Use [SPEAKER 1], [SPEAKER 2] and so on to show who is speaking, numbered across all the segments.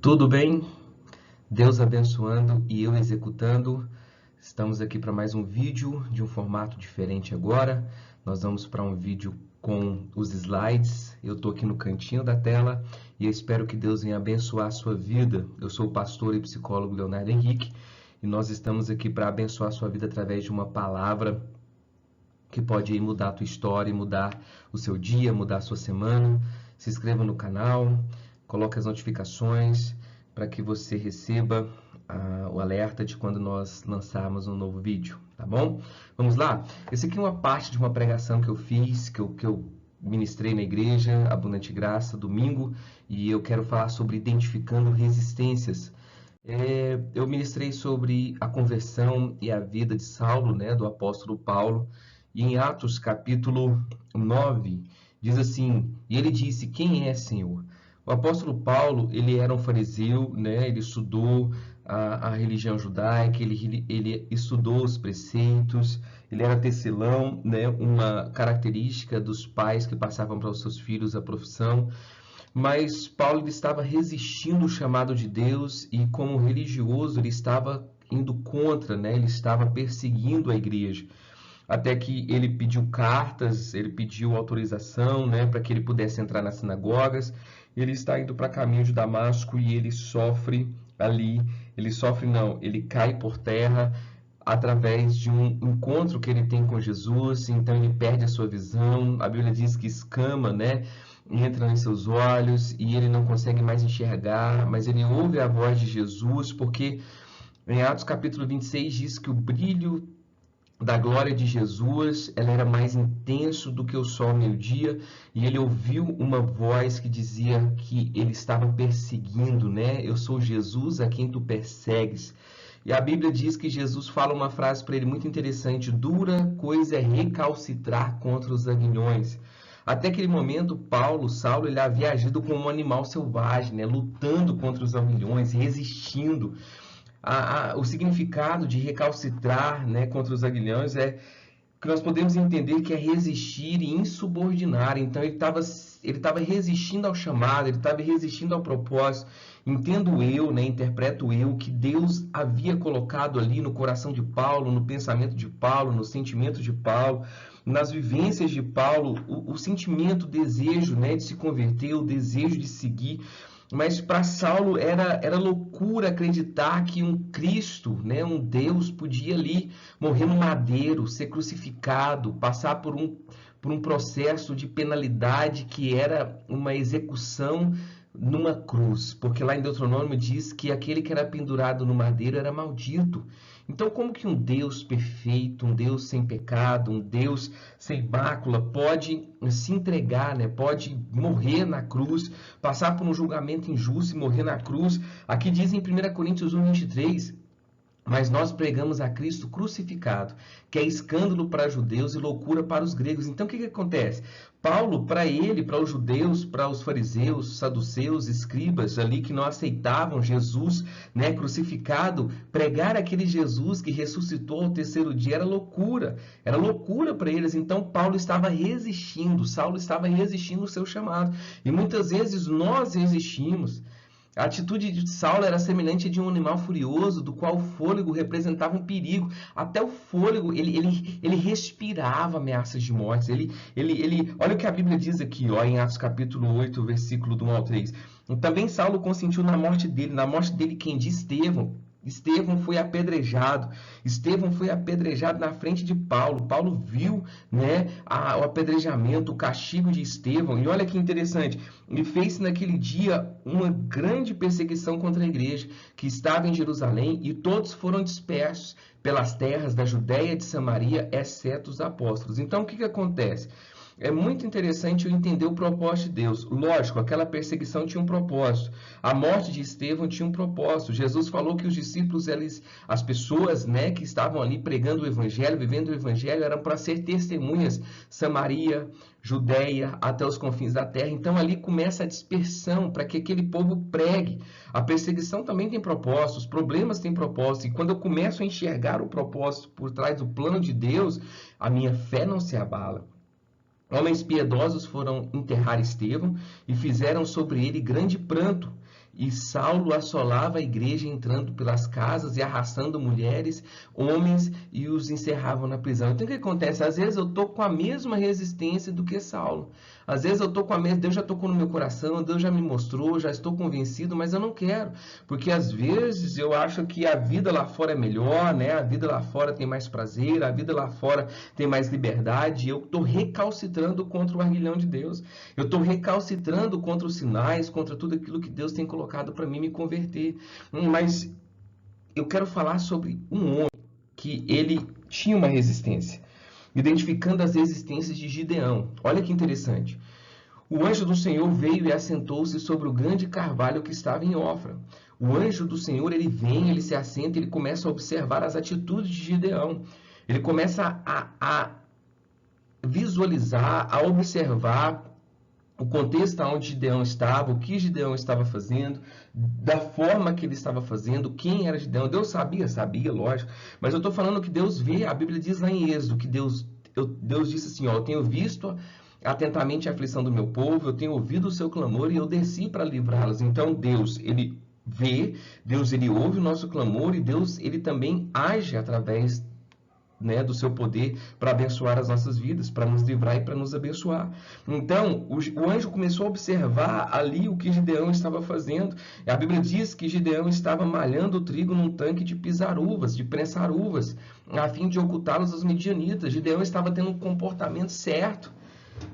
[SPEAKER 1] Tudo bem? Deus abençoando e eu executando. Estamos aqui para mais um vídeo de um formato diferente agora. Nós vamos para um vídeo com os slides. Eu estou aqui no cantinho da tela e eu espero que Deus venha abençoar a sua vida. Eu sou o pastor e psicólogo Leonardo Henrique e nós estamos aqui para abençoar a sua vida através de uma palavra que pode mudar a tua história, mudar o seu dia, mudar a sua semana. Se inscreva no canal, coloque as notificações para que você receba o alerta de quando nós lançarmos um novo vídeo, tá bom? Vamos lá? Esse aqui é uma parte de uma pregação que eu fiz, que eu ministrei na igreja, Abundante Graça, domingo, e eu quero falar sobre identificando resistências. Eu ministrei sobre a conversão e a vida de Saulo, né, do apóstolo Paulo, e em Atos capítulo 9, diz assim, e ele disse, quem é, Senhor? O apóstolo Paulo, ele era um fariseu, né, ele estudou a religião judaica, ele estudou os preceitos, ele era tecelão, né, uma característica dos pais que passavam para os seus filhos a profissão, mas Paulo ele estava resistindo o chamado de Deus e como religioso ele estava indo contra, né? Ele estava perseguindo a igreja. Até que ele pediu cartas, ele pediu autorização, né, para que ele pudesse entrar nas sinagogas. Ele está indo para caminho de Damasco e ele sofre ali, ele cai por terra através de um encontro que ele tem com Jesus, então ele perde a sua visão. A Bíblia diz que escama, né, entra em seus olhos e ele não consegue mais enxergar, mas ele ouve a voz de Jesus, porque em Atos capítulo 26 diz que o brilho da glória de Jesus, ela era mais intenso do que o sol ao meio-dia, e ele ouviu uma voz que dizia que ele estava perseguindo, né? Eu sou Jesus a quem tu persegues. E a Bíblia diz que Jesus fala uma frase para ele muito interessante: dura coisa é recalcitrar contra os aguilhões. Até aquele momento, Saulo, ele havia agido como um animal selvagem, né? Lutando contra os aguilhões, resistindo. O significado de recalcitrar, né, contra os aguilhões é que nós podemos entender que é resistir e insubordinar. Então ele estava resistindo ao chamado, ele estava resistindo ao propósito. Entendo eu, né, interpreto eu, que Deus havia colocado ali no coração de Paulo, no pensamento de Paulo, no sentimento de Paulo, nas vivências de Paulo, o sentimento, o desejo, né, de se converter, o desejo de seguir. Mas para Saulo era loucura acreditar que um Cristo, né, um Deus, podia ali morrer no madeiro, ser crucificado, passar por um processo de penalidade que era uma execução numa cruz. Porque lá em Deuteronômio diz que aquele que era pendurado no madeiro era maldito. Então, como que um Deus perfeito, um Deus sem pecado, um Deus sem mácula pode se entregar, né? Pode morrer na cruz, passar por um julgamento injusto e morrer na cruz? Aqui diz em 1 Coríntios 1:23, mas nós pregamos a Cristo crucificado, que é escândalo para judeus e loucura para os gregos. Então, o que acontece? Paulo, para ele, para os judeus, para os fariseus, saduceus, escribas, ali que não aceitavam Jesus, né, crucificado, pregar aquele Jesus que ressuscitou ao terceiro dia era loucura para eles. Então, Paulo estava resistindo, Saulo estava resistindo ao seu chamado. E muitas vezes nós resistimos. A atitude de Saulo era semelhante a de um animal furioso, do qual o fôlego representava um perigo. Até o fôlego, ele respirava ameaças de morte. Olha o que a Bíblia diz aqui, ó, em Atos capítulo 8, versículo do 1 ao 3. Também Saulo consentiu na morte dele quem? De Estevão. Estevão foi apedrejado na frente de Paulo. Paulo viu, né, o apedrejamento, o castigo de Estevão. E olha que interessante, ele fez naquele dia uma grande perseguição contra a igreja que estava em Jerusalém e todos foram dispersos pelas terras da Judéia e de Samaria, exceto os apóstolos. Então, o que acontece? É muito interessante eu entender o propósito de Deus. Lógico, aquela perseguição tinha um propósito. A morte de Estevão tinha um propósito. Jesus falou que os discípulos, as pessoas, né, que estavam ali pregando o evangelho, vivendo o evangelho, eram para ser testemunhas. Samaria, Judéia, até os confins da terra. Então ali começa a dispersão para que aquele povo pregue. A perseguição também tem propósito, os problemas têm propósito. E quando eu começo a enxergar o propósito por trás do plano de Deus, a minha fé não se abala. Homens piedosos foram enterrar Estevão e fizeram sobre ele grande pranto. E Saulo assolava a igreja, entrando pelas casas e arrastando mulheres, homens, e os encerravam na prisão. Então o que acontece? Às vezes eu estou com a mesma resistência do que Saulo. Às vezes eu estou com a mesma... Deus já tocou no meu coração, Deus já me mostrou, já estou convencido, mas eu não quero. Porque às vezes eu acho que a vida lá fora é melhor, né? A vida lá fora tem mais prazer, a vida lá fora tem mais liberdade. Eu estou recalcitrando contra o arguilhão de Deus. Eu estou recalcitrando contra os sinais, contra tudo aquilo que Deus tem colocado para mim me converter. Mas eu quero falar sobre um homem que ele tinha uma resistência, identificando as resistências de Gideão. Olha que interessante. O anjo do Senhor veio e assentou-se sobre o grande carvalho que estava em Ofra. O anjo do Senhor, ele vem, ele se assenta, ele começa a observar as atitudes de Gideão. Ele começa a visualizar, a observar o contexto onde Gideão estava, o que Gideão estava fazendo, da forma que ele estava fazendo, quem era Gideão. Deus sabia, lógico, mas eu estou falando que Deus vê, a Bíblia diz lá em Êxodo, que Deus disse assim, ó, eu tenho visto atentamente a aflição do meu povo, eu tenho ouvido o seu clamor e eu desci para livrá-los. Então Deus, ele vê, Deus, ele ouve o nosso clamor e Deus, ele também age através, né, do seu poder para abençoar as nossas vidas, para nos livrar e para nos abençoar. Então, o anjo começou a observar ali o que Gideão estava fazendo. A Bíblia diz que Gideão estava malhando o trigo num tanque de pisar uvas, de prensar uvas, a fim de ocultá-los aos midianitas. Gideão estava tendo um comportamento certo,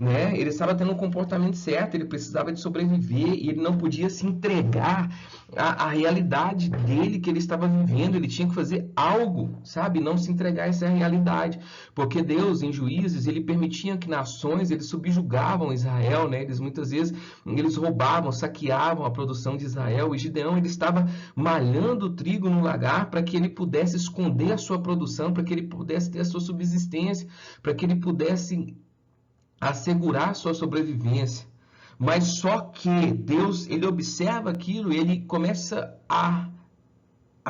[SPEAKER 1] né? Ele estava tendo um comportamento certo, ele precisava de sobreviver e ele não podia se entregar à realidade dele que ele estava vivendo. Ele tinha que fazer algo, sabe? Não se entregar a essa realidade, porque Deus, em Juízes, ele permitia que nações, eles subjugavam Israel, né? Eles muitas vezes, eles roubavam, saqueavam a produção de Israel, e Gideão, ele estava malhando o trigo no lagar para que ele pudesse esconder a sua produção, para que ele pudesse ter a sua subsistência, para que ele pudesse assegurar sua sobrevivência. Mas só que Deus, ele observa aquilo e ele começa a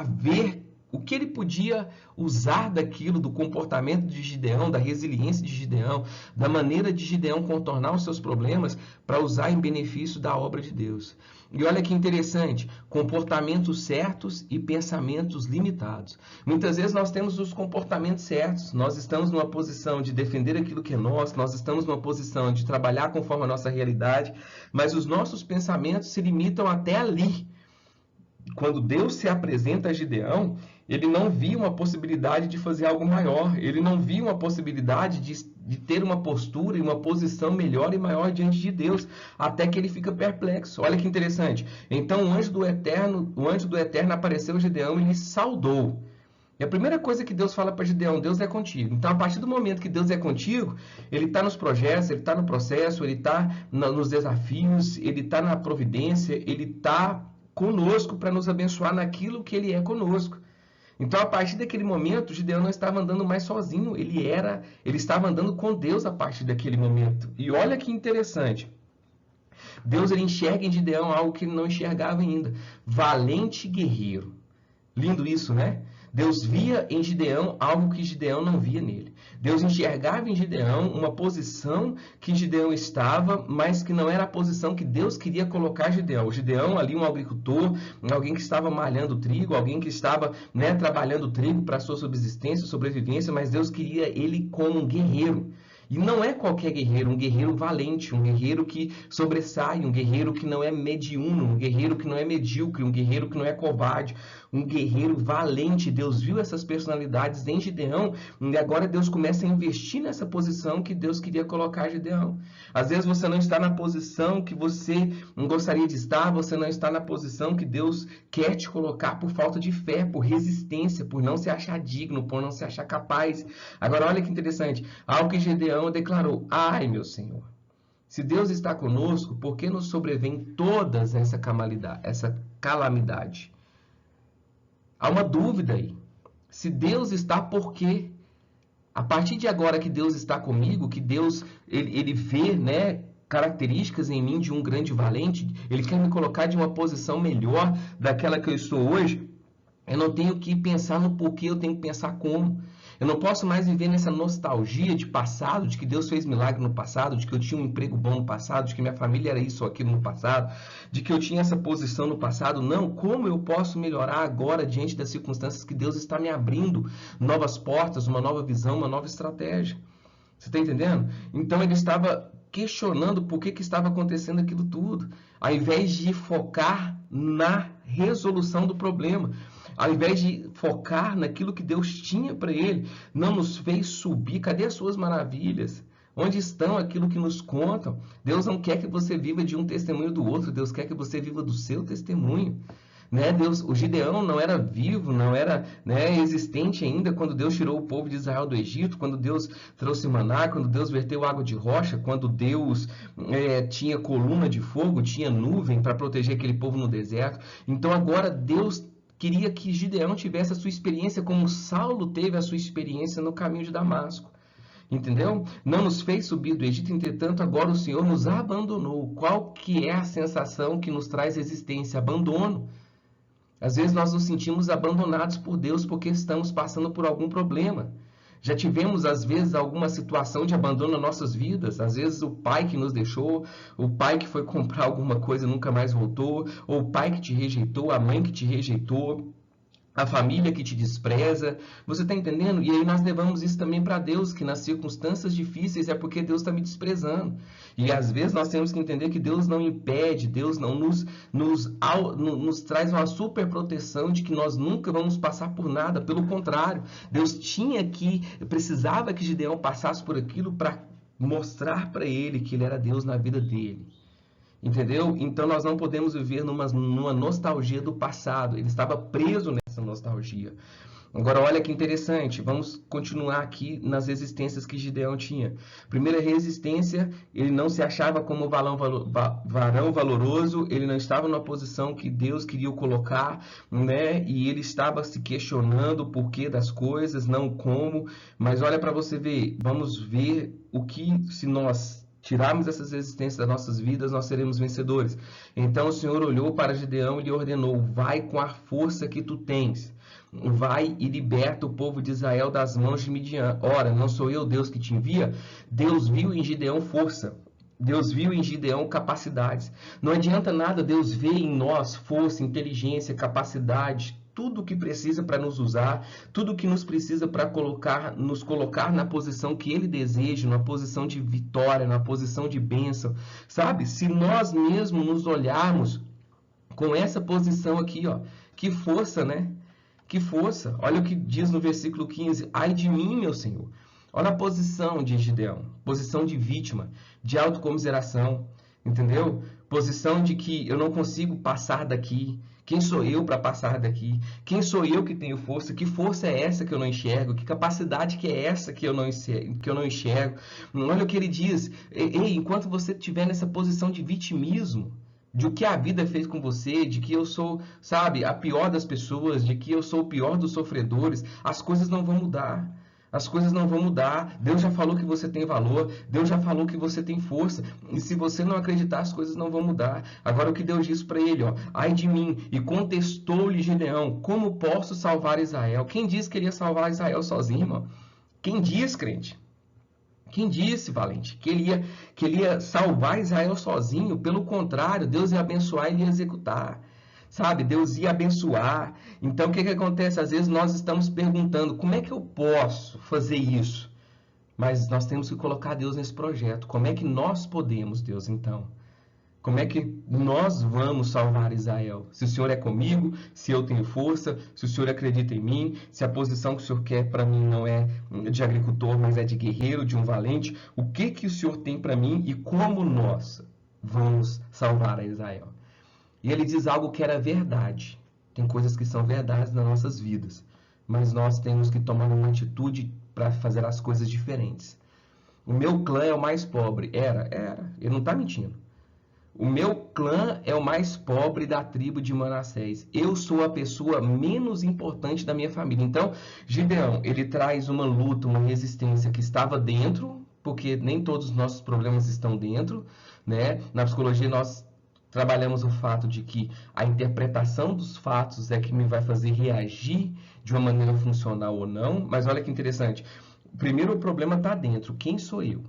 [SPEAKER 1] ver o que ele podia usar daquilo, do comportamento de Gideão, da resiliência de Gideão, da maneira de Gideão contornar os seus problemas para usar em benefício da obra de Deus. E olha que interessante, comportamentos certos e pensamentos limitados. Muitas vezes nós temos os comportamentos certos, nós estamos numa posição de defender aquilo que é nosso, nós estamos numa posição de trabalhar conforme a nossa realidade, mas os nossos pensamentos se limitam até ali. Quando Deus se apresenta a Gideão, ele não via uma possibilidade de fazer algo maior, ele não via uma possibilidade de ter uma postura e uma posição melhor e maior diante de Deus, até que ele fica perplexo. Olha que interessante. Então o anjo do Eterno apareceu a Gideão e lhe saudou. E a primeira coisa que Deus fala para Gideão, Deus é contigo. Então, a partir do momento que Deus é contigo, ele está nos projetos, ele está no processo, ele está nos desafios, ele está na providência, ele está conosco para nos abençoar naquilo que ele é conosco. Então, a partir daquele momento, Gideão não estava andando mais sozinho, ele estava andando com Deus a partir daquele momento. E olha que interessante. Deus, ele enxerga em Gideão algo que ele não enxergava ainda. Valente guerreiro. Lindo isso, né? Deus via em Gideão algo que Gideão não via nele. Deus enxergava em Gideão uma posição que Gideão estava, mas que não era a posição que Deus queria colocar Gideão. Gideão ali, um agricultor, alguém que estava malhando trigo, alguém que estava, né, trabalhando trigo para a sua subsistência, sobrevivência, mas Deus queria ele como um guerreiro. E não é qualquer guerreiro, um guerreiro valente, um guerreiro que sobressai, um guerreiro que não é mediúno, um guerreiro que não é medíocre, um guerreiro que não é covarde, um guerreiro valente. Deus viu essas personalidades em Gideão e agora Deus começa a investir nessa posição que Deus queria colocar Gideão. Às vezes você não está na posição que você não gostaria de estar, você não está na posição que Deus quer te colocar por falta de fé, por resistência, por não se achar digno, por não se achar capaz. Agora olha que interessante, algo que Gideão declarou: ai, meu Senhor, se Deus está conosco, por que nos sobrevém todas essa calamidade? Há uma dúvida aí. Se Deus está, por quê? A partir de agora que Deus está comigo, que Deus ele vê, né, características em mim de um grande valente, ele quer me colocar de uma posição melhor daquela que eu estou hoje, eu não tenho que pensar no porquê, eu tenho que pensar como. Eu não posso mais viver nessa nostalgia de passado, de que Deus fez milagre no passado, de que eu tinha um emprego bom no passado, de que minha família era isso ou aquilo no passado, de que eu tinha essa posição no passado. Não, como eu posso melhorar agora diante das circunstâncias que Deus está me abrindo novas portas, uma nova visão, uma nova estratégia? Você está entendendo? Então ele estava questionando por que estava acontecendo aquilo tudo, ao invés de focar na resolução do problema. Ao invés de focar naquilo que Deus tinha para ele, não nos fez subir. Cadê as suas maravilhas? Onde estão aquilo que nos contam? Deus não quer que você viva de um testemunho do outro. Deus quer que você viva do seu testemunho. Né? O Gideão não era vivo, não era, né, existente ainda quando Deus tirou o povo de Israel do Egito, quando Deus trouxe maná, quando Deus verteu água de rocha, quando Deus tinha coluna de fogo, tinha nuvem para proteger aquele povo no deserto. Então agora Deus queria que Gideão tivesse a sua experiência como Saulo teve a sua experiência no caminho de Damasco. Entendeu? Não nos fez subir do Egito, entretanto, agora o Senhor nos abandonou. Qual que é a sensação que nos traz existência? Abandono. Às vezes nós nos sentimos abandonados por Deus porque estamos passando por algum problema. Já tivemos, às vezes, alguma situação de abandono nas nossas vidas. Às vezes o pai que nos deixou, o pai que foi comprar alguma coisa e nunca mais voltou, ou o pai que te rejeitou, a mãe que te rejeitou, a família que te despreza. Você está entendendo? E aí nós levamos isso também para Deus, que nas circunstâncias difíceis é porque Deus está me desprezando. E às vezes nós temos que entender que Deus não impede, Deus não nos traz uma super proteção de que nós nunca vamos passar por nada. Pelo contrário, Deus precisava que Gideão passasse por aquilo para mostrar para ele que ele era Deus na vida dele. Entendeu? Então nós não podemos viver numa nostalgia do passado. Ele estava preso nessa nostalgia. Agora olha que interessante, vamos continuar aqui nas resistências que Gideão tinha. Primeira resistência, ele não se achava como varão valoroso, ele não estava numa posição que Deus queria o colocar, né? E ele estava se questionando o porquê das coisas, não como. Mas olha para você ver, vamos ver o que se nós tirarmos essas resistências das nossas vidas, nós seremos vencedores. Então o Senhor olhou para Gideão e lhe ordenou: vai com a força que tu tens. Vai e liberta o povo de Israel das mãos de Midian. Ora, não sou eu Deus que te envia? Deus viu em Gideão força. Deus viu em Gideão capacidades. Não adianta nada Deus ver em nós força, inteligência, capacidade, tudo o que precisa para nos usar, tudo o que nos precisa para nos colocar na posição que Ele deseja, na posição de vitória, na posição de bênção. Sabe? Se nós mesmos nos olharmos com essa posição aqui, ó, que força, né? Que força. Olha o que diz no versículo 15. Ai de mim, meu Senhor. Olha a posição de Gideão. Posição de vítima, de autocomiseração. Entendeu? Posição de que eu não consigo passar daqui. Quem sou eu para passar daqui? Quem sou eu que tenho força? Que força é essa que eu não enxergo? Que capacidade que é essa que eu não enxergo? Olha o que ele diz. Ei, enquanto você estiver nessa posição de vitimismo, de o que a vida fez com você, de que eu sou, sabe, a pior das pessoas, de que eu sou o pior dos sofredores, as coisas não vão mudar. As coisas não vão mudar. Deus já falou que você tem valor. Deus já falou que você tem força. E se você não acreditar, as coisas não vão mudar. Agora o que Deus disse para ele, ó, ai de mim. E contestou-lhe Gideão: como posso salvar Israel? Quem disse que ele ia salvar Israel sozinho, irmão? Quem diz, crente? Quem disse, valente, que ele ia salvar Israel sozinho? Pelo contrário, Deus ia abençoar e ele ia executar. Sabe, Deus ia abençoar. Então, o que acontece? Às vezes nós estamos perguntando, como é que eu posso fazer isso? Mas nós temos que colocar Deus nesse projeto. Como é que nós podemos, Deus, então? Como é que nós vamos salvar Israel? Se o Senhor é comigo, se eu tenho força, se o Senhor acredita em mim, se a posição que o Senhor quer para mim não é de agricultor, mas é de guerreiro, de um valente, o que o Senhor tem para mim e como nós vamos salvar a Israel? E ele diz algo que era verdade. Tem coisas que são verdades nas nossas vidas, mas nós temos que tomar uma atitude para fazer as coisas diferentes. O meu clã é o mais pobre. Era. Ele não está mentindo. O meu clã é o mais pobre da tribo de Manassés. Eu sou a pessoa menos importante da minha família. Então, Gideão, ele traz uma luta, uma resistência que estava dentro, porque nem todos os nossos problemas estão dentro, né? Na psicologia nós Trabalhamos o fato de que a interpretação dos fatos é que me vai fazer reagir de uma maneira funcional ou não. Mas olha que interessante. Primeiro, o problema está dentro. Quem sou eu?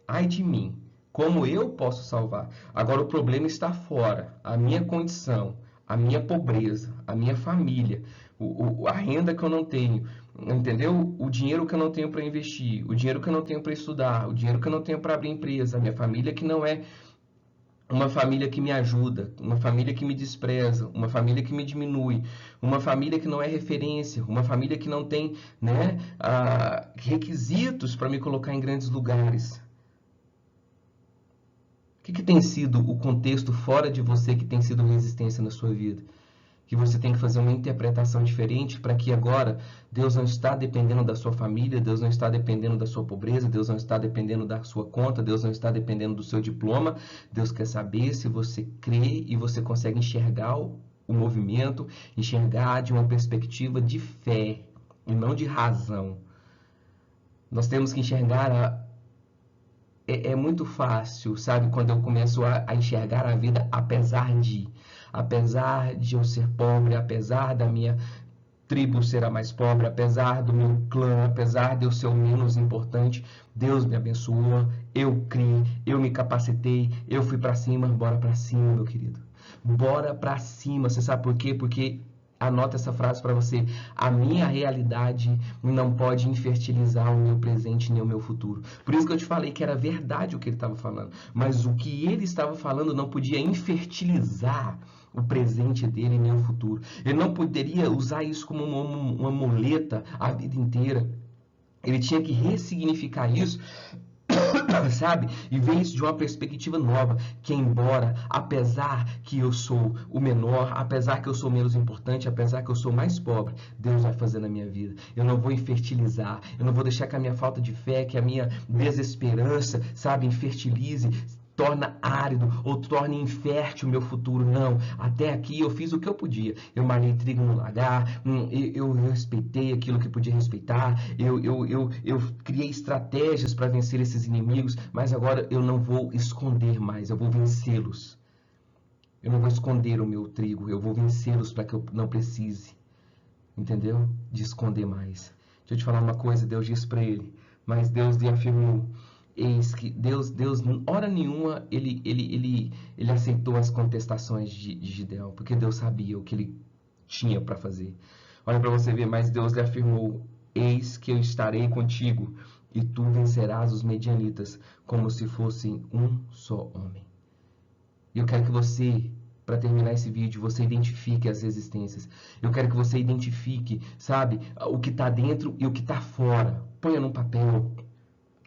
[SPEAKER 1] Ai de mim. Como eu posso salvar? Agora, o problema está fora. A minha condição, a minha pobreza, a minha família, a renda que eu não tenho, entendeu? O dinheiro que eu não tenho para investir, o dinheiro que eu não tenho para estudar, o dinheiro que eu não tenho para abrir empresa, a minha família que não é uma família que me ajuda, uma família que me despreza, uma família que me diminui, uma família que não é referência, uma família que não tem, né, requisitos para me colocar em grandes lugares. O que tem sido o contexto fora de você que tem sido resistência na sua vida? Que você tem que fazer uma interpretação diferente para que agora Deus não está dependendo da sua família, Deus não está dependendo da sua pobreza, Deus não está dependendo da sua conta, Deus não está dependendo do seu diploma. Deus quer saber se você crê e você consegue enxergar o movimento, enxergar de uma perspectiva de fé e não de razão. Nós temos que enxergar é muito fácil, sabe, quando eu começo a enxergar a vida apesar de eu ser pobre, apesar da minha tribo ser a mais pobre, apesar do meu clã, apesar de eu ser o menos importante, Deus me abençoou, eu criei, eu me capacitei, eu fui para cima, bora para cima, meu querido. Bora para cima, você sabe por quê? Porque anota essa frase para você. A minha realidade não pode infertilizar o meu presente nem o meu futuro. Por isso que eu te falei que era verdade o que ele estava falando. Mas o que ele estava falando não podia infertilizar o presente dele nem o futuro. Ele não poderia usar isso como uma muleta a vida inteira. Ele tinha que ressignificar isso, sabe? E ver isso de uma perspectiva nova, que embora, apesar que eu sou o menor, apesar que eu sou menos importante, apesar que eu sou mais pobre, Deus vai fazer na minha vida. Eu não vou infertilizar, eu não vou deixar que a minha falta de fé, que a minha desesperança, sabe, infertilize, torna árido ou torne infértil o meu futuro. Não, até aqui eu fiz o que eu podia. Eu malhei trigo no lagar, eu respeitei aquilo que podia respeitar, eu criei estratégias para vencer esses inimigos, mas agora eu não vou esconder mais, eu vou vencê-los. Eu não vou esconder o meu trigo, eu vou vencê-los para que eu não precise, entendeu? De esconder mais. Deixa eu te falar uma coisa, Deus disse para ele, mas Deus lhe afirmou. Eis que Deus, hora nenhuma, ele aceitou as contestações de Gideão, porque Deus sabia o que ele tinha para fazer. Olha para você ver, mas Deus lhe afirmou, eis que eu estarei contigo, e tu vencerás os medianitas, como se fossem um só homem. E eu quero que você, para terminar esse vídeo, você identifique as resistências. Eu quero que você identifique, sabe, o que está dentro e o que está fora. Ponha num papel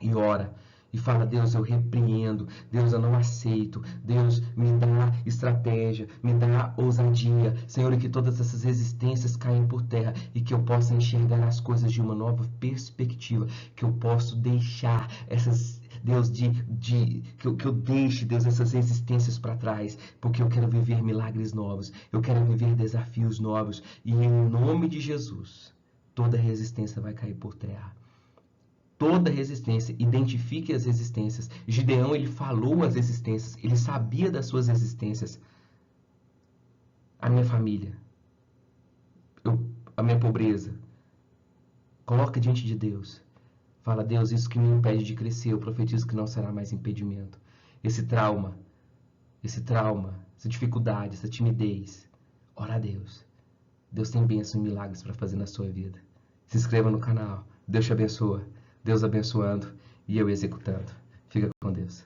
[SPEAKER 1] e ora. E fala, Deus, eu repreendo, Deus, eu não aceito, Deus, me dá estratégia, me dá ousadia, Senhor, e que todas essas resistências caem por terra e que eu possa enxergar as coisas de uma nova perspectiva, que eu possa deixar essas, Deus, que eu deixe, Deus, essas resistências para trás, porque eu quero viver milagres novos, eu quero viver desafios novos, e em nome de Jesus, toda resistência vai cair por terra. Toda resistência, identifique as resistências. Gideão, ele falou as resistências, ele sabia das suas resistências. A minha família, a minha pobreza. Coloca diante de Deus. Fala, Deus, isso que me impede de crescer, eu profetizo que não será mais impedimento. Esse trauma, essa dificuldade, essa timidez. Ora a Deus. Deus tem bênção e milagres para fazer na sua vida. Se inscreva no canal. Deus te abençoa. Deus abençoando e eu executando. Fica com Deus.